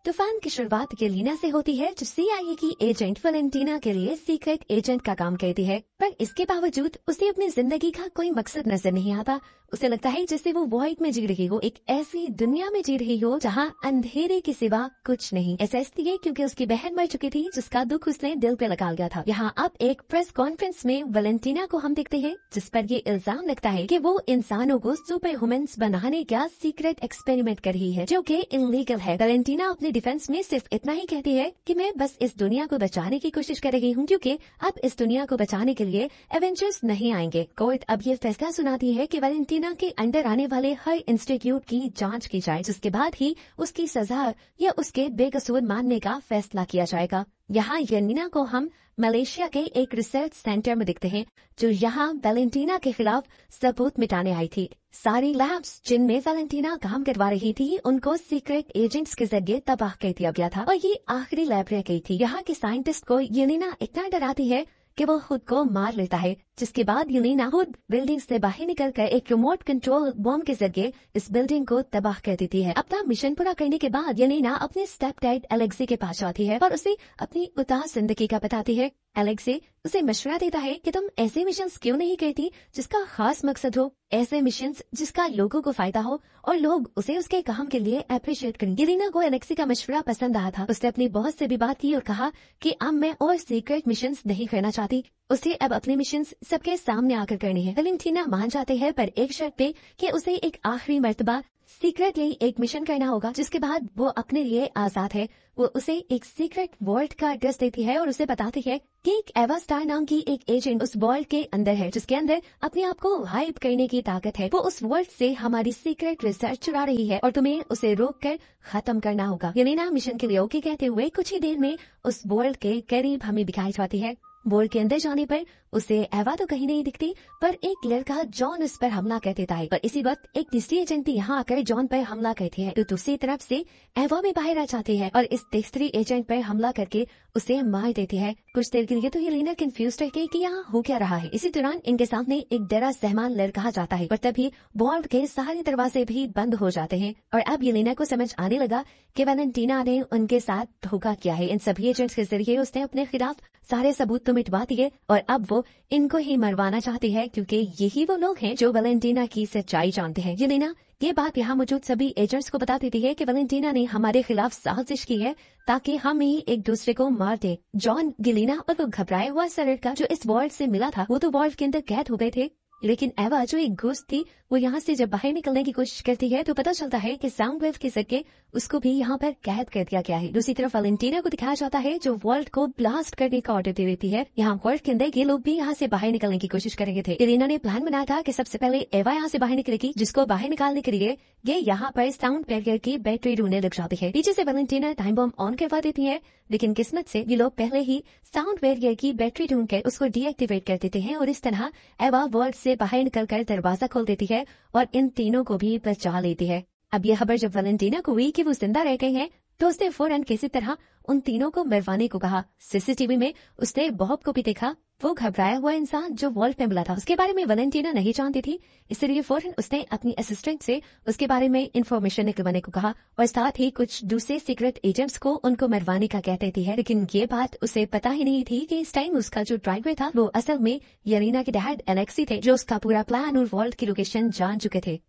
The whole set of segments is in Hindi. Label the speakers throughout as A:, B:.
A: तूफान की शुरुआत येलेना से होती है, जो CIA की एजेंट वैलेंटीना के लिए सीक्रेट एजेंट का काम करती है। पर इसके बावजूद उसे अपनी जिंदगी का कोई मकसद नजर नहीं आता। उसे लगता है जैसे वो वॉइड में जी रही हो, एक ऐसी दुनिया में जी रही हो जहाँ अंधेरे के सिवा कुछ नहीं। ऐसा इसलिए क्योंकि उसकी बहन मर चुकी थी, जिसका दुख उसने दिल पे लगा लिया था। यहाँ अब एक प्रेस कॉन्फ्रेंस में वैलेंटीना को हम देखते हैं, जिस पर ये इल्जाम लगता है कि वो इंसानों को सुपर ह्यूमन्स बनाने का सीक्रेट एक्सपेरिमेंट कर रही है, जो कि इनलीगल है। वैलेंटीना अपने डिफेंस में सिर्फ इतना ही कहती है कि मैं बस इस दुनिया को बचाने की कोशिश कर रही हूँ, क्योंकि अब इस दुनिया को बचाने के लिए एवेंजर्स नहीं आएंगे। कोर्ट अब ये फैसला सुनाती है कि वैलेंटीना के अंडर आने वाले हर इंस्टीट्यूट की जांच की जाए, जिसके बाद ही उसकी सजा या उसके बेकसूर मानने का फैसला किया जाएगा। यहाँ येलेना को हम मलेशिया के एक रिसर्च सेंटर में दिखते हैं, जो यहाँ वैलेंटीना के खिलाफ सबूत मिटाने आई थी। सारी लैब्स जिनमें वैलेंटीना काम करवा रही थी, उनको सीक्रेट एजेंट्स के जरिए तबाह कर दिया गया था, और ये आखिरी लैब रह गई थी। यहाँ के साइंटिस्ट को येलेना इतना डराती है कि वो खुद को मार लेता है, जिसके बाद येलेना खुद बिल्डिंग से बाहर निकलकर एक रिमोट कंट्रोल बॉम्ब के जरिए इस बिल्डिंग को तबाह कर देती है। अपना मिशन पूरा करने के बाद येलेना अपने स्टेप डैड एलेक्सी के पास जाती है और उसे अपनी उदास जिंदगी का बताती है। एलेक्सी उसे मशवरा देता है कि तुम ऐसे मिशंस क्यों नहीं करती जिसका खास मकसद हो, ऐसे मिशंस जिसका लोगों को फायदा हो और लोग उसे उसके काम के लिए अप्रिशिएट करें। येलेना को एलेक्सी का मशवरा पसंद आया था। उसने अपनी बॉस से भी बात की और कहा कि अब मैं और सीक्रेट मिशंस नहीं करना चाहती। उसे अब अपने मिशंस सबके सामने आकर करनी है। वैलेंटीना मान जाते हैं, पर एक शर्त पे कि उसे एक आखिरी मर्तबा सीक्रेटली एक मिशन करना होगा, जिसके बाद वो अपने लिए आजाद है। वो उसे एक सीक्रेट वर्ल्ड का एड्रेस देती है और उसे बताती है कि एक एवा स्टार नाम की एक एजेंट उस वर्ल्ड के अंदर है, जिसके अंदर अपने आप को हाइप करने की ताकत है। वो उस वर्ल्ड से हमारी सीक्रेट रिसर्च चुरा रही है और तुम्हें उसे रोक कर खत्म करना होगा। येलेना मिशन के लिए ओके कहते हुए कुछ ही देर में उस वर्ल्ड के करीब हमें दिखाई जाती है। वर्ल्ड के अंदर जाने पर उसे एवा तो कहीं नहीं दिखती, पर एक लड़का जॉन उस पर हमला कर देता है। पर इसी वक्त एक तीसरी एजेंट भी यहाँ आकर जॉन पर हमला करती है, तो दूसरी तरफ से एवा भी बाहर आ जाती है और इस तीसरी एजेंट पर हमला करके उसे मार देती है। कुछ देर के लिए तो येलेना कंफ्यूज रह गई कि यहाँ हो क्या रहा है। इसी दौरान इनके सामने एक डरा सहमान लड़का जाता है, पर तभी वर्ल्ड के सारे दरवाजे भी बंद हो जाते हैं और अब येलेना को समझ आने लगा कि वैलेंटीना ने उनके साथ धोखा किया है। इन सभी एजेंट्स के जरिए उसने अपने खिलाफ सारे सबूत तो मिटवा दिए और अब वो इनको ही मरवाना चाहती है, क्योंकि यही वो लोग हैं जो वैलेंटीना की सच्चाई जानते हैं। येलेना ये बात यहाँ मौजूद सभी एजेंट्स को बता देती है कि वैलेंटीना ने हमारे खिलाफ साजिश की है ताकि हम ही एक दूसरे को मार दे। जॉन, येलेना और वो घबराया हुआ सा लड़का जो इस वर्ल्ड से मिला था, वो तो वर्ल्ड के अंदर कैद हो गए थे, लेकिन एवा जो एक घोस्ट थी, वो यहाँ से जब बाहर निकलने की कोशिश करती है तो पता चलता है कि साउंड वेव के जरिए उसको भी यहाँ पर कैद कर दिया गया है। दूसरी तरफ वैलेंटीना को दिखाया जाता है जो वर्ल्ड को ब्लास्ट करने का ऑर्डर दे देती है। यहाँ वर्ल्ड के अंदर ये लोग भी यहाँ से बाहर निकलने की कोशिश करेंगे थे। येलेना ने प्लान बनाया था कि सबसे पहले एवा यहाँ से बाहर निकलेगी, जिसको बाहर निकालने के लिए ये यहाँ पर साउंड बैरियर की बैटरी ढूंढने लग जाती है। पीछे से वैलेंटीना टाइम बम ऑन करवा देती है, लेकिन किस्मत से ये लोग पहले ही साउंड बैरियर की बैटरी ढूंढकर उसको डीएक्टिवेट कर देते हैं और इस तरह एवा वर्ल्ड से बाहर निकलकर दरवाजा खोल देती है और इन तीनों को भी बचा लेती है। अब यह खबर जब वैलेंटीना को हुई कि वो जिंदा रह गए हैं, तो उसने फौरन किसी तरह उन तीनों को मरवाने को कहा। सीसीटीवी में उसने बॉब को भी देखा, वो घबराया हुआ इंसान जो वर्ल्ड में मिला था। उसके बारे में वैलेंटीना नहीं जानती थी, इसलिए फौरन उसने अपनी असिस्टेंट से उसके बारे में इंफॉर्मेशन निकलवाने को कहा और साथ ही कुछ दूसरे सीक्रेट एजेंट्स को उनको मरवाने का कह देती है। लेकिन ये बात उसे पता ही नहीं थी कि इस टाइम उसका जो ड्राइवर था वो असल में येलेना के डैड एलेक्सी थे, जो उसका पूरा प्लान और वर्ल्ड की लोकेशन जान चुके थे।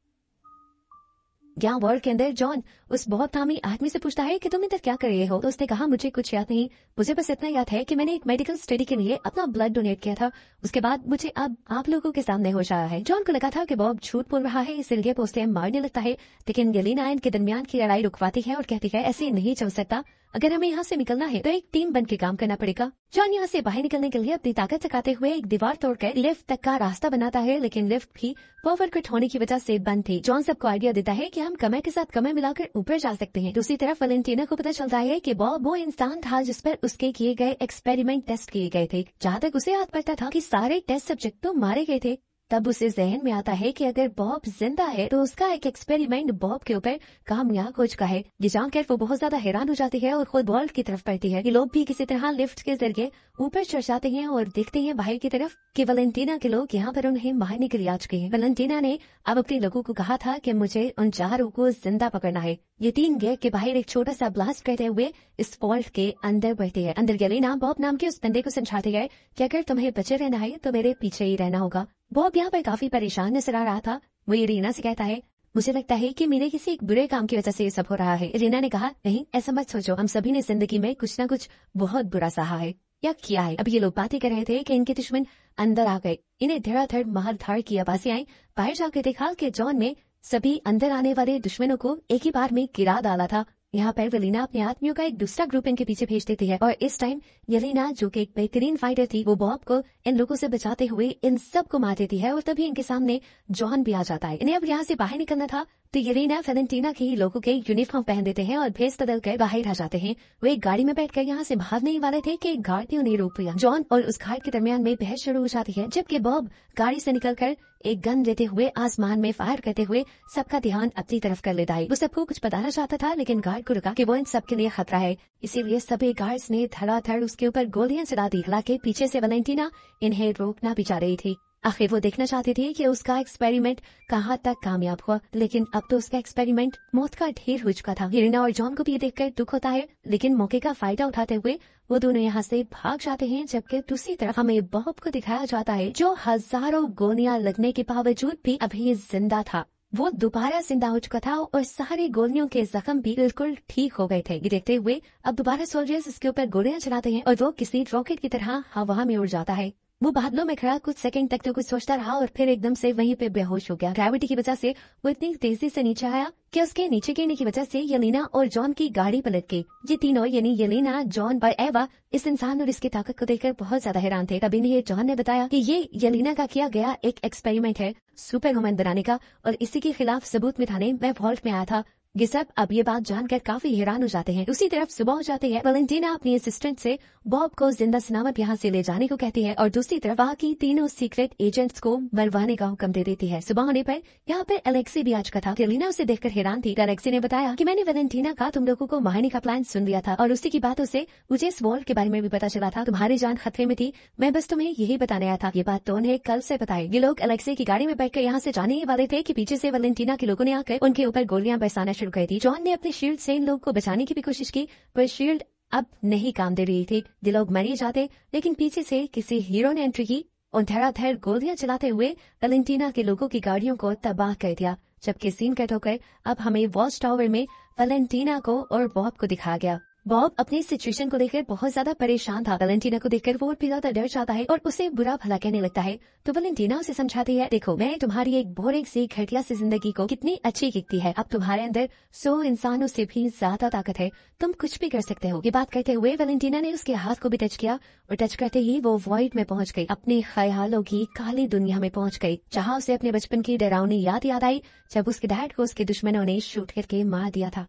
A: यहाँ वर्ल्ड के अंदर जॉन उस बहुत नामी आदमी से पूछता है कि तुम इधर क्या कर रहे हो, तो उसने कहा मुझे कुछ याद नहीं, मुझे बस इतना याद है कि मैंने एक मेडिकल स्टडी के लिए अपना ब्लड डोनेट किया था, उसके बाद मुझे अब आप लोगों के सामने होश आया है। जॉन को लगा था कि बॉब झूठ बोल रहा है, इसलिए वो उसे मारने लगता है, लेकिन येलेना इनके दरमियान की लड़ाई रुकवाती है और कहती है ऐसे नहीं चल सकता, अगर हमें यहाँ से निकलना है तो एक टीम बन के काम करना पड़ेगा। जॉन यहाँ से बाहर निकलने के लिए अपनी ताकत चकाते हुए एक दीवार तोड़कर लिफ्ट तक का रास्ता बनाता है, लेकिन लिफ्ट भी पावर कट होने की वजह से बंद थी। जॉन सबको आइडिया देता है कि हम कमर के साथ कमर मिलाकर ऊपर जा सकते हैं। दूसरी तरफ वैलेंटीना को पता चलता है कि बॉब वो इंसान था जिस पर उसके किए गए एक्सपेरिमेंट टेस्ट किए गए थे। जहाँ तक उसे याद पड़ता था कि सारे टेस्ट सब्जेक्ट तो मारे गए थे, तब उसे जहन में आता है कि अगर बॉब जिंदा है तो उसका एक एक्सपेरिमेंट बॉब के ऊपर कामयाब हो चुका है। ये जानकर वो बहुत ज्यादा हैरान हो जाती है और खुद वॉल्ट की तरफ बढ़ती है। ये लोग भी किसी तरह लिफ्ट के जरिए ऊपर चढ़ जाते हैं और देखते हैं बाहर की तरफ कि वैलेंटीना के लोग यहाँ पर उन्हें मारने के लिए आ चुके हैं। वैलेंटीना ने अब अपने लोगों को कहा था कि मुझे उन 4 को जिंदा पकड़ना है। ये 3 गेट के बाहर एक छोटा सा ब्लास्ट करते हुए इस वॉल्ट के अंदर बढ़ते हैं। अंदर येलेना बॉब नाम के उस बंदे को समझाते गए कि अगर तुम्हें बचे रहना है तो मेरे पीछे ही रहना होगा। बॉब यहाँ पर काफी परेशान नजर आ रहा था। वो इरीना से कहता है, मुझे लगता है कि मेरे किसी एक बुरे काम की वजह से ये सब हो रहा है। इरीना ने कहा, नहीं ऐसा मत सोचो, हम सभी ने जिंदगी में कुछ न कुछ बहुत बुरा सहा है या किया है। अब ये लोग बातें कर रहे थे कि इनके दुश्मन अंदर आ गए। इन्हें धड़ाधड़ मार धाड़ की आवाजें आई। बाहर जाकर देखा कि जॉन ने सभी अंदर आने वाले दुश्मनों को एक ही बार में गिरा डाला था। यहाँ पर येलेना अपने आदमियों का एक दूसरा ग्रुप इनके पीछे भेज देती है और इस टाइम येलेना, जो कि एक बेहतरीन फाइटर थी, वो बॉब को इन लोगों से बचाते हुए इन सब को मार देती है और तभी इनके सामने जॉन भी आ जाता है। इन्हें अब यहाँ से बाहर निकलना था तो येलेना वैलेंटीना के ही लोगों के यूनिफॉर्म पहन देते हैं और भेस बदल कर बाहर आ जाते हैं। वो एक गाड़ी में बैठकर यहाँ से भागने ही वाले थे कि एक गार्ड ने उन्हें रोक लिया। जॉन और उस गार्ड के दरमियान में बहस शुरू हो जाती है, जबकि बॉब गाड़ी से निकलकर एक गन लेते हुए आसमान में फायर करते हुए सबका ध्यान अपनी तरफ कर लेता है। वो सबको कुछ बताना चाहता था लेकिन गार्ड को रुका कि वो इन सबके लिए खतरा है, इसीलिए सभी गार्ड्स ने धड़ाधड़ उसके ऊपर गोलियां चला दी। हालांकि पीछे से वैलेंटीना इन्हें रोकना भी चाह रही थी। आखिर वो देखना चाहती थी कि उसका एक्सपेरिमेंट कहाँ तक कामयाब हुआ, लेकिन अब तो उसका एक्सपेरिमेंट मौत का ढेर हो चुका था। इरीना और जॉन को भी देखकर दुख होता है, लेकिन मौके का फायदा उठाते हुए वो दोनों यहाँ से भाग जाते हैं। जबकि दूसरी तरफ हमें बॉब को दिखाया जाता है, जो हजारों गोलियां लगने के बावजूद भी अभी जिंदा था। वो दोबारा जिंदा हो चुका था और सारे गोलियों के जख्म भी बिल्कुल ठीक हो गए थे। ये देखते हुए अब दोबारा सोल्जर्स इसके ऊपर गोलियां चलाते हैं और वो किसी रॉकेट की तरह हवा में उड़ जाता है। वो बादलों में खड़ा कुछ सेकंड तक तो कुछ सोचता रहा और फिर एकदम से वहीं पे बेहोश हो गया। ग्रेविटी की वजह से वो इतनी तेजी से नीचे आया कि उसके नीचे गिरने की वजह से येलेना और जॉन की गाड़ी पलट गई। ये तीनों यानी येलेना, जॉन और एवा इस इंसान और इसकी ताकत को देखकर बहुत ज्यादा हैरान थे। तभी इन्हें जॉन ने बताया कि ये येलेना का किया गया एक एक्सपेरिमेंट है सुपर वुमन बनाने का और इसी के खिलाफ सबूत मिटाने मैं वॉल्ट में आया था। ये सब अब ये बात जानकर काफी हैरान हो जाते हैं। दूसरी तरफ सुबह हो जाती है। वैलेंटीना अपनी असिस्टेंट से बॉब को जिंदा सलामत यहाँ से ले जाने को कहती है और दूसरी तरफ बाकी तीनों सीक्रेट एजेंट्स को मरवाने का हुक्म दे देती है। सुबह होने पर यहाँ पर एलेक्सी भी आ चुका था। येलेना उसे देखकर हैरान थी। एलेक्सी ने बताया कि मैंने वैलेंटीना का तुम लोगों को मारने का प्लान सुन लिया था और उसी की बातों से मुझे इस वॉल्ट के बारे में भी पता चला था। तुम्हारी जान खतरे में थी, मैं बस तुम्हें यही बताने आया था। ये बात तो उन्हें कल से बताई। ये लोग एलेक्सी की गाड़ी में बैठकर यहाँ से जाने ही वाले थे कि पीछे से वैलेंटीना के लोगों ने आकर उनके ऊपर गोलियां बरसाना शुरू कर दी। जॉन ने अपने शील्ड से इन लोगों को बचाने की भी कोशिश की, पर शील्ड अब नहीं काम दे रही थी। ये लोग मर ही जाते, लेकिन पीछे से किसी हीरो ने एंट्री की और धड़ाधड़ गोलियां चलाते हुए वैलेंटीना के लोगों की गाड़ियों को तबाह कर दिया। जबकि सीन कट होकर अब हमें वॉच टावर में वैलेंटीना को और बॉब को दिखाया गया। बॉब अपनी सिचुएशन को लेकर बहुत ज्यादा परेशान था। वैलेंटीना को देखकर वो भी ज्यादा डर जाता है और उसे बुरा भला कहने लगता है। तो वैलेंटीना उसे समझाती है, देखो मैं तुम्हारी एक बोरिंग सी घटिया सी जिंदगी को कितनी अच्छी दिखती है। अब तुम्हारे अंदर 100 इंसानों से भी ज्यादा ताकत है, तुम कुछ भी कर सकते हो। ये बात करते हुए वैलेंटीना ने उसके हाथ को भी टच किया और टच करते ही वो वॉइड में पहुंच गई, अपने ख्यालों की काली दुनिया में पहुंच गई, जहाँ उसे अपने बचपन की डरावनी याद आई जब उसके डैड को उसके दुश्मनों ने शूट करके मार दिया था।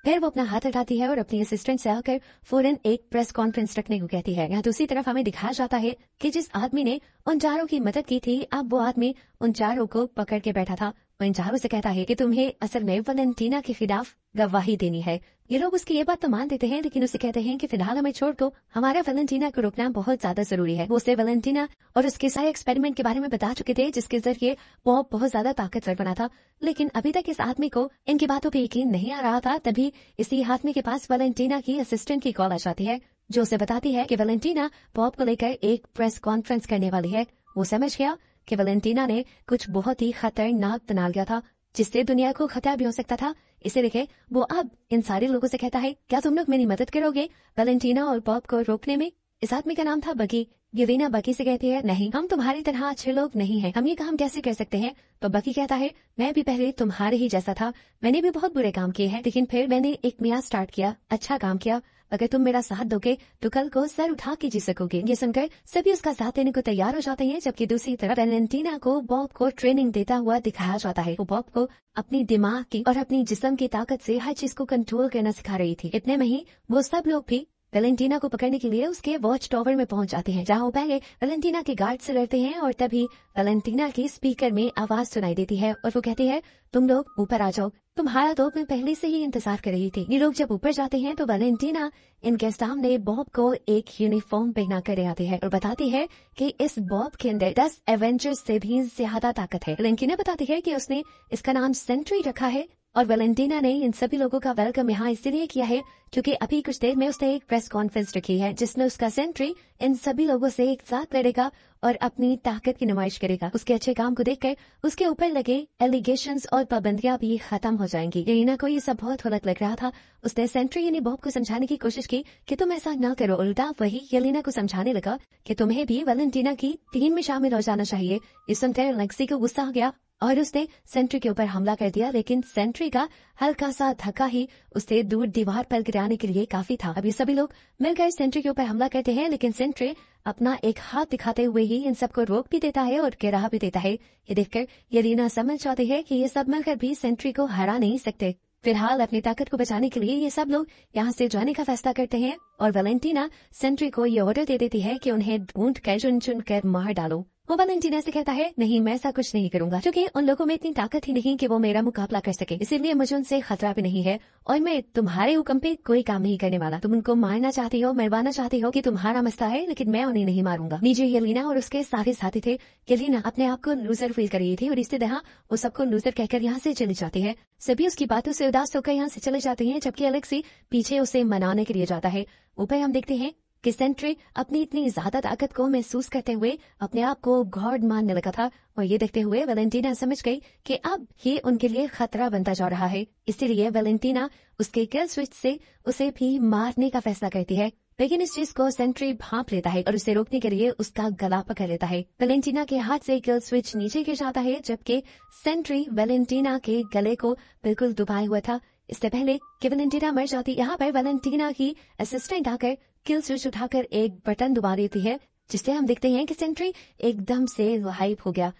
A: फिर वो अपना हाथ हटाती है और अपनी असिस्टेंट से आकर फौरन एक प्रेस कॉन्फ्रेंस रखने को कहती है। यहाँ दूसरी तरफ हमें दिखाया जाता है कि जिस आदमी ने उन 4 की मदद की थी, अब वो आदमी उन 4 को पकड़ के बैठा था। वो इन 4 से कहता है कि तुम्हें असल में वैलेंटीना के खिलाफ गवाही देनी है। ये लोग उसकी ये बात तो मान देते हैं, लेकिन उसे कहते हैं कि फिलहाल हमें छोड़ दो, हमारा वैलेंटीना को रोकना बहुत ज्यादा जरूरी है। वो उसे वैलेंटीना और उसके सारे एक्सपेरिमेंट के बारे में बता चुके थे, जिसके जरिए बॉब बहुत ज्यादा ताकतवर बना था। लेकिन अभी तक इस आदमी को इनकी बातों पर यकीन नहीं आ रहा था। तभी इसी आदमी के पास वैलेंटीना की असिस्टेंट की कॉल आ जाती है, जो उसे बताती है कि वैलेंटीना बॉब को लेकर एक प्रेस कॉन्फ्रेंस करने वाली है। वो समझ गया कि वैलेंटीना ने कुछ बहुत ही खतरनाक बना लिया था, जिससे दुनिया को खतरा भी हो सकता था। इसे देखे वो अब इन सारे लोगों से कहता है, क्या तुम लोग मेरी मदद करोगे वैलेंटीना और बॉब को रोकने में? इस आदमी का नाम था बकी। येलेना बकी से कहती है, नहीं हम तुम्हारी तरह अच्छे लोग नहीं हैं, हम ये काम कैसे कर सकते हैं? तो बकी कहता है, मैं भी पहले तुम्हारे ही जैसा था, मैंने भी बहुत बुरे काम किए हैं, लेकिन फिर मैंने एक नया स्टार्ट किया, अच्छा काम किया। अगर तुम मेरा साथ दोगे तो कल को सर उठा के जी सकोगे। ये सुनकर सभी उसका साथ देने को तैयार हो जाते हैं। जबकि दूसरी तरफ वैलेंटीना को बॉब को ट्रेनिंग देता हुआ दिखाया जाता है। वो बॉब को अपनी दिमाग की और अपनी जिस्म की ताकत से हर चीज को कंट्रोल करना सिखा रही थी। इतने में ही वो सब लोग भी वैलेंटीना को पकड़ने के लिए उसके वॉच टावर में पहुंच जाते हैं, जहां वो पहले वैलेंटीना के गार्ड से लड़ते हैं और तभी वैलेंटीना की स्पीकर में आवाज सुनाई देती है और वो कहती है, तुम लोग ऊपर आ जाओ, तुम्हारा तो मैं पहले से ही इंतजार कर रही थी। ये लोग जब ऊपर जाते हैं तो वैलेंटीना इनके सामने बॉब को एक यूनिफॉर्म पहना कर आती है और बताती है कि इस बॉब के अंदर 10 एवेंजर्स से भी ज्यादा ताकत है। वैलेंटीना बताती है कि उसने इसका नाम सेंट्री रखा है और वैलेंटीना ने इन सभी लोगों का वेलकम यहाँ इसलिए किया है क्योंकि अभी कुछ देर में उसने एक प्रेस कॉन्फ्रेंस रखी है जिसमें उसका सेंट्री इन सभी लोगों से एक साथ लड़ेगा और अपनी ताकत की नुमाइश करेगा। उसके अच्छे काम को देखकर उसके ऊपर लगे एलिगेशंस और पाबंदियां भी खत्म हो जाएंगी। येलेना को ये सब बहुत गलत लग रहा था। उसने सेंट्री यानी बॉब को समझाने की कोशिश की कि तुम ऐसा न करो। उल्टा वही येलेना को समझाने लगा कि तुम्हें भी वैलेंटीना की टीम में शामिल हो जाना चाहिए। इस सुनकर लेक्सी को गुस्सा आ गया और उसने सेंट्री के ऊपर हमला कर दिया, लेकिन सेंट्री का हल्का सा धक्का ही उसे दूर दीवार पर गिराने के लिए काफी था। अब ये सभी लोग मिलकर सेंट्री के ऊपर हमला करते हैं, लेकिन सेंट्री अपना एक हाथ दिखाते हुए ही इन सबको रोक भी देता है और गिरा भी देता है। ये देखकर येलेना समझ जाती है कि ये सब मिलकर भी सेंट्री को हरा नहीं सकते। फिलहाल अपनी ताकत को बचाने के लिए ये सब लोग यहाँ से जाने का फैसला करते हैं और वैलेंटीना सेंट्री को ये ऑर्डर दे देती है कि उन्हें ढूंढ कर चुन चुन कर मार डालो। वो वैलेंटीना से कहता है, नहीं मैं ऐसा कुछ नहीं करूंगा क्योंकि उन लोगों में इतनी ताकत ही नहीं कि वो मेरा मुकाबला कर सके, इसीलिए मुझे उनसे खतरा भी नहीं है और मैं तुम्हारे हुक्म पे कोई काम नहीं करने वाला। तुम उनको मारना चाहती हो, मरवाना चाहती हो कि तुम्हारा मसला है, लेकिन मैं उन्हें नहीं मारूंगा। नीचे येलेना और उसके सारे साथी थे। येलेना अपने आप को लूजर फील कर रही थी और इसी तरह वो सबको लूजर कहकर यहाँ से चली जाती है। सभी उसकी बातों से उदास होकर यहाँ से चले जाते हैं, जबकि एलेक्सी पीछे उसे मनाने के लिए जाता है। ऊपर हम देखते हैं कि सेंट्री अपनी इतनी ज्यादा ताकत को महसूस करते हुए अपने आप को गॉड मानने लगा था और ये देखते हुए वैलेंटीना समझ गई कि अब ये उनके लिए खतरा बनता जा रहा है। इसीलिए वैलेंटीना उसके किल स्विच से उसे भी मारने का फैसला करती है, लेकिन इस चीज को सेंट्री भांप लेता है और उसे रोकने के लिए उसका गला पकड़ लेता है। वैलेंटीना के हाथ से किल स्विच नीचे गिर जाता है, जबकि सेंट्री वैलेंटीना के गले को बिल्कुल दबाए हुआ था। इससे पहले कि वैलेंटीना मर जाती, यहाँ पर वैलेंटीना की असिस्टेंट आकर किल स्विच उठाकर एक बटन दबा देती है, जिससे हम देखते हैं कि सेंट्री एकदम से हाइप हो गया।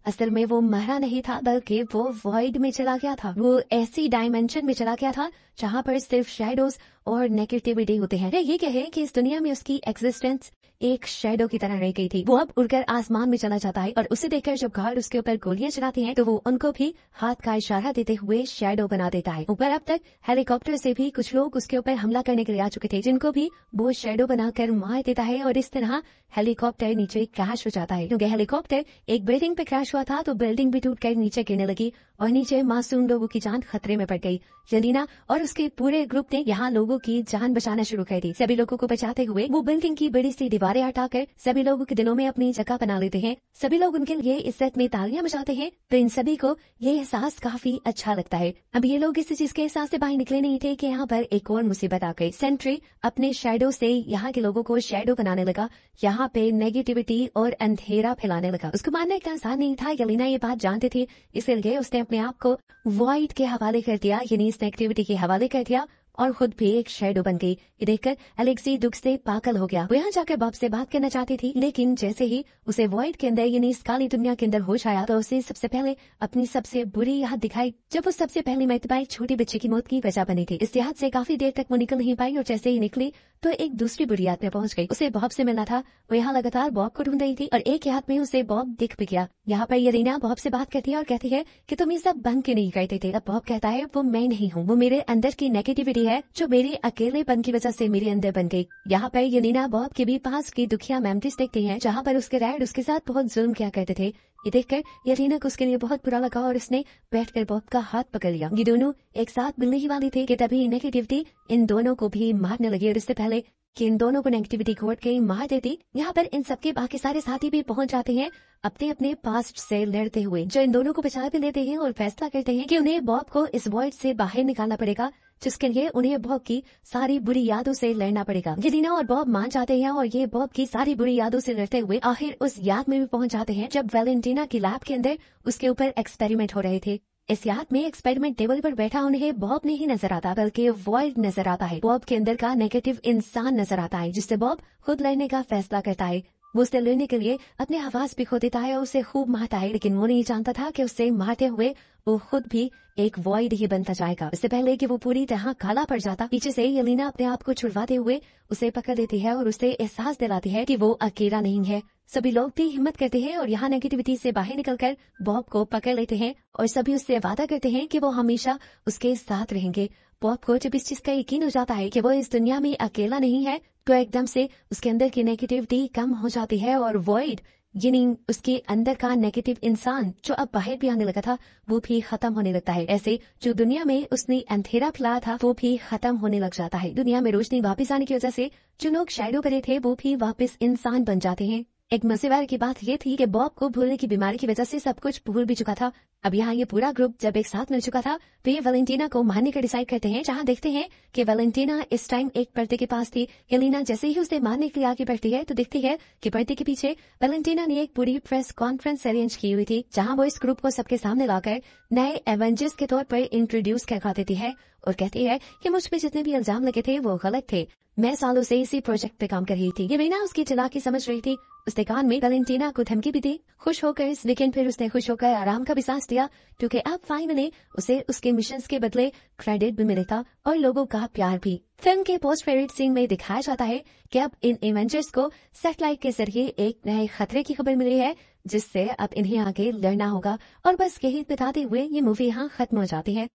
A: असल में वो मरा नहीं था, बल्कि वो वॉइड में चला गया था। वो ऐसी डायमेंशन में चला गया था जहाँ पर सिर्फ शैडोज और नेगेटिविटी होते हैं। ये कहे कि इस दुनिया में उसकी एग्जिस्टेंस एक शैडो की तरह रह गई थी। वो अब उड़कर आसमान में चला जाता है और उसे देखकर जब गार्ड उसके ऊपर गोलियां चलाती हैं तो वो उनको भी हाथ का इशारा देते हुए शैडो बना देता है। ऊपर अब तक हेलीकॉप्टर से भी कुछ लोग उसके ऊपर हमला करने के लिए आ चुके थे, जिनको भी वो शैडो बनाकर मार देता है और इस तरह हेलीकॉप्टर नीचे क्रैश हो जाता है। क्योंकि हेलीकॉप्टर एक बिल्डिंग पे क्रैश हुआ था तो बिल्डिंग भी टूटकर नीचे गिरने लगी और नीचे मासूम लोगों की जान खतरे में पड़ गई। येलेना और उसके पूरे ग्रुप ने यहाँ लोगों की जान बचाना शुरू कर दी। सभी लोगों को बचाते हुए वो बिल्डिंग की बड़ी सी दीवारें हटाकर सभी लोगों के दिलों में अपनी जगह बना लेते हैं। सभी लोग उनके लिए इज्जत में तालियां बजाते हैं, तो इन सभी को ये एहसास काफी अच्छा लगता है। अब ये लोग इस चीज के एहसास से बाहर निकले नहीं थे कि यहाँ पर एक और मुसीबत आ गई। सेंट्री अपने शैडो से यहाँ के लोगों को शैडो बनाने लगा, यहाँ पे नेगेटिविटी और अंधेरा फैलाने लगा। उसको मानना इतना आसान नहीं था। येलेना ये बात जानती थी, इसलिए उसने अपने आप को वॉइड के हवाले कर दिया, यानी इस नेगेटिविटी के हवाले कर दिया और खुद भी एक शैडो बन गई। ये देखकर एलेक्सी दुख से पागल हो गया। वो यहाँ जाकर बॉब से बात करना चाहती थी, लेकिन जैसे ही उसे वॉइड के अंदर यानी इस काली दुनिया के अंदर होश आया तो उसे सबसे पहले अपनी सबसे बुरी याद दिखाई, जब वो सबसे पहली मरतबा एक छोटी बच्चे की मौत की वजह बनी थी। इस याद से काफी देर तक वो निकल नहीं पाई और जैसे ही निकली तो एक दूसरी बुरी याद में पहुंच गई। उसे बॉब से मिलना था। वो यहाँ लगातार बॉब को ढूंढ रही थी और एक याद में उसे बॉब दिख भी गया। यहाँ पर येलेना बॉब से बात करती है और कहती है कि तुम ये सब बंद क्यों नहीं करते थे। अब बॉब कहता है, वो मैं नहीं हूँ, वो मेरे अंदर की नेगेटिविटी है जो मेरे अकेलेपन की वजह से मेरे अंदर बन गई। यहाँ पर येलेना बॉब के भी पास की दुखिया मेमोरीज देखती है, जहाँ पर उसके डैड उसके साथ बहुत जुल्म किया करते थे। ये देखकर येलेना को उसके लिए बहुत बुरा लगा और उसने बैठकर बॉब का हाथ पकड़ लिया। ये दोनों एक साथ मिलने ही वाले थे कि तभी नेगेटिविटी इन दोनों को भी मारने लगी और इससे पहले कि इन दोनों को नेगेटिविटी घोट के मार देती, यहाँ पर इन सबके बाकी सारे साथी भी पहुंच जाते हैं अपने अपने पास्ट से लड़ते हुए, जो इन दोनों को बचा भी लेते हैं और फैसला करते हैं कि उन्हें बॉब को इस वॉइड से बाहर निकालना पड़ेगा, जिसके लिए उन्हें बॉब की सारी बुरी यादों से लड़ना पड़ेगा। येलेना और बॉब मान जाते हैं और ये बॉब की सारी बुरी यादों से लड़ते हुए आखिर उस याद में भी पहुंच जाते हैं जब वैलेंटीना की लैब के अंदर उसके ऊपर एक्सपेरिमेंट हो रहे थे। इस याद में एक्सपेरिमेंट टेबल पर बैठा उन्हें बॉब नहीं नजर आता, बल्कि वॉइड नजर आता है। बॉब के अंदर का नेगेटिव इंसान नजर आता है, जिससे बॉब खुद लड़ने का फैसला करता है। वो उससे लड़ने के लिए अपने आवाज भी खो देता है और उसे खूब मारता है, लेकिन वो नहीं जानता था कि उससे मारते हुए वो खुद भी एक वॉइड ही बनता जाएगा। इससे पहले कि वो पूरी तरह काला पड़ जाता, पीछे से येलेना अपने आप को छुड़वाते हुए उसे पकड़ लेती है और उसे एहसास दिलाती है कि वो अकेला नहीं है। सभी लोग भी हिम्मत करते हैं और यहाँ नेगेटिविटी से बाहर निकलकर बॉब को पकड़ लेते हैं और सभी उससे वादा करते हैं कि वो हमेशा उसके साथ रहेंगे। बॉब को जब इस चीज का यकीन हो जाता है कि वो इस दुनिया में अकेला नहीं है, तो एकदम से उसके अंदर की नेगेटिविटी कम हो जाती है और वॉइड यानी उसके अंदर का नेगेटिव इंसान जो अब बाहर भी आने लगा था, वो भी खत्म होने लगता है। ऐसे जो दुनिया में उसने अंधेरा फैलाया था वो भी खत्म होने लग जाता है। दुनिया में रोशनी वापस आने की वजह से जो लोग शैडो बने थे वो भी वापस इंसान बन जाते हैं। एक मजेदार की बात ये थी कि बॉब को भूलने की बीमारी की वजह से सब कुछ भूल भी चुका था। अब यहाँ ये पूरा ग्रुप जब एक साथ मिल चुका था तो ये वैलेंटीना को मारने का डिसाइड करते हैं। जहाँ देखते हैं कि वैलेंटीना इस टाइम एक पर्दे के पास थी। येलेना जैसे ही उसे मारने के लिए आगे बढ़ती है तो देखती है कि पर्दे के पीछे वैलेंटीना ने एक पूरी प्रेस कॉन्फ्रेंस अरेंज की हुई थी, जहाँ वो इस ग्रुप को सबके सामने लाकर नए एवेंजर्स के तौर पर इंट्रोड्यूस करवा देती है और कहती है कि मुझ पे जितने भी इल्जाम लगे थे वो गलत थे। मैं सालों से इसी प्रोजेक्ट पे काम कर रही थी। येलेना उसकी चालाकी समझ रही थी। उसने कान में वैलेंटीना को धमकी भी दी। खुश होकर लेकिन फिर उसने खुश होकर आराम का भी सांस लिया, क्योंकि अब फाइनली उसे उसके मिशंस के बदले क्रेडिट भी मिलेगा और लोगों का प्यार भी। फिल्म के पोस्ट क्रेडिट सीन में दिखाया जाता है कि अब इन एवेंजर्स को सैटेलाइट के जरिए एक नए खतरे की खबर मिली है, जिससे अब इन्हें आगे लड़ना होगा। और बस यही बताते हुए ये मूवी यहाँ खत्म हो जाती है।